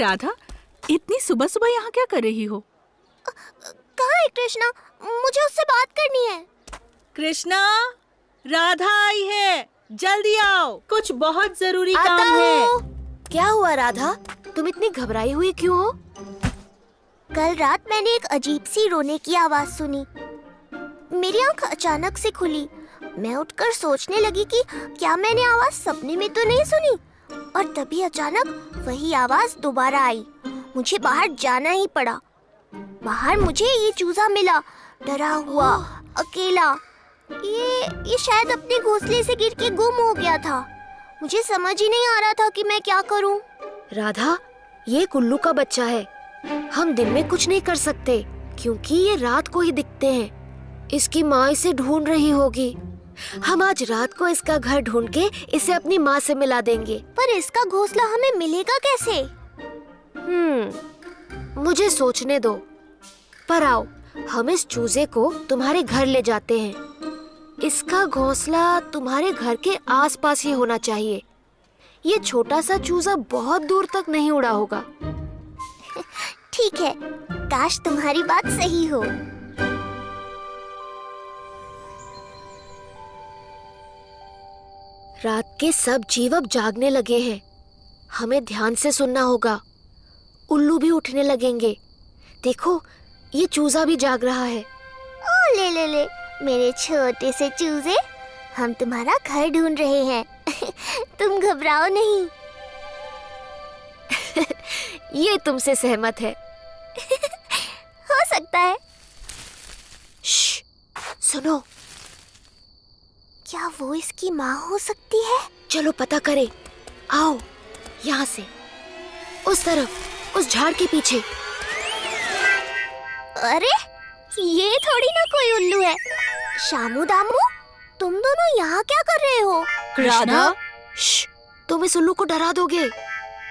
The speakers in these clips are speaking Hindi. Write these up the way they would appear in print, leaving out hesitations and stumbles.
राधा, इतनी सुबह सुबह यहाँ क्या कर रही हो? कहाँ है कृष्णा? मुझे उससे बात करनी है। कृष्णा, राधा आई है, जल्दी आओ, कुछ बहुत जरूरी आता काम है। हूँ। क्या हुआ राधा, तुम इतनी घबराई हुई क्यों हो? कल रात मैंने एक अजीब सी रोने की आवाज सुनी। मेरी आंख अचानक से खुली। मैं उठकर सोचने लगी कि क्या मैंने आवाज सपने में तो नहीं सुनी, और तभी अचानक वही आवाज दोबारा आई। मुझे बाहर जाना ही पड़ा। बाहर मुझे ये चूजा मिला, डरा हुआ, अकेला। ये शायद अपने घोंसले से गिर के गुम हो गया था। मुझे समझ ही नहीं आ रहा था कि मैं क्या करूं। राधा, ये उल्लू का बच्चा है। हम दिन में कुछ नहीं कर सकते क्योंकि ये रात को ही दिखते हैं। इसकी माँ इसे ढूंढ रही होगी। हम आज रात को इसका घर ढूंढ के इसे अपनी माँ से मिला देंगे। पर इसका घोंसला हमें मिलेगा कैसे? मुझे सोचने दो। पर आओ, हम इस चूजे को तुम्हारे घर ले जाते हैं। इसका घोंसला तुम्हारे घर के आसपास ही होना चाहिए। ये छोटा सा चूजा बहुत दूर तक नहीं उड़ा होगा। ठीक है, काश तुम्हारी बात सही हो। रात के सब जीव अब जागने लगे हैं। हमें ध्यान से सुनना होगा। उल्लू भी उठने लगेंगे। देखो, ये चूजा भी जाग रहा है। ओ ले, मेरे छोटे से चूजे, हम तुम्हारा घर ढूंढ रहे हैं। तुम घबराओ नहीं। ये तुमसे सहमत है। हो सकता है। श्श, सुनो। क्या वो इसकी माँ हो सकती है? चलो पता करें। आओ, यहाँ से, उस तरफ, उस झाड़ के पीछे। अरे, ये थोड़ी ना कोई उल्लू है। शामू दामू, तुम दोनों यहाँ क्या कर रहे हो? राधा, श्श, तुम इस उल्लू को डरा दोगे।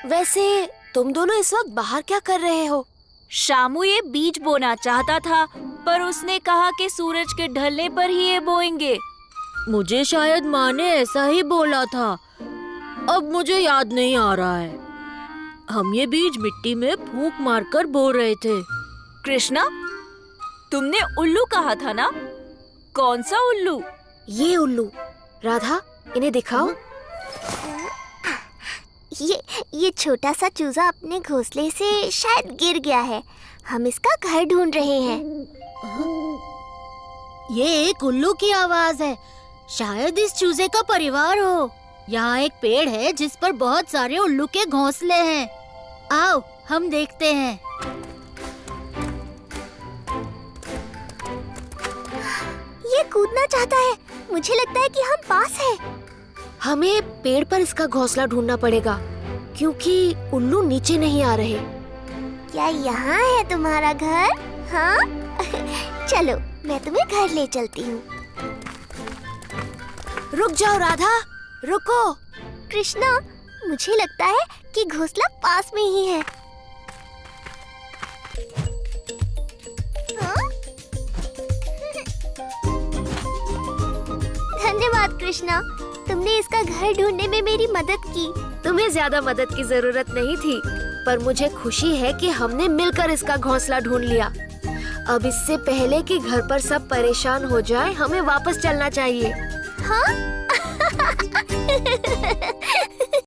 वैसे तुम दोनों इस वक्त बाहर क्या कर रहे हो? शामू ये बीज बोना चाहता था, पर उसने कहा कि सूरज के ढलने पर ही ये बोएंगे। मुझे शायद माँ ने ऐसा ही बोला था। अब मुझे याद नहीं आ रहा है। हम ये बीज मिट्टी में फूंक मारकर बो रहे थे। कृष्णा, तुमने उल्लू कहा था ना? कौन सा उल्लू? ये उल्लू। राधा, इन्हें दिखाओ। ये छोटा सा चूजा अपने घोंसले से शायद गिर गया है। हम इसका घर ढूंढ रहे हैं। ये एक उल्लू की आवाज है। शायद इस चूजे का परिवार हो। यहाँ एक पेड़ है जिस पर बहुत सारे उल्लू के घोंसले हैं। आओ, हम देखते हैं। ये कूदना चाहता है। मुझे लगता है कि हम पास हैं। हमें पेड़ पर इसका घोंसला ढूंढना पड़ेगा क्योंकि उल्लू नीचे नहीं आ रहे। क्या यहाँ है तुम्हारा घर? हाँ? चलो, मैं तुम्हें घर ले चलती हूँ। रुक जाओ राधा, रुको। कृष्णा, मुझे लगता है कि घोंसला पास में ही है। हाँ? धन्यवाद कृष्णा, तुमने इसका घर ढूंढने में मेरी मदद की। तुम्हें ज्यादा मदद की जरूरत नहीं थी, पर मुझे खुशी है कि हमने मिलकर इसका घोंसला ढूंढ लिया। अब इससे पहले कि घर पर सब परेशान हो जाए, हमें वापस चलना चाहिए। हाँ?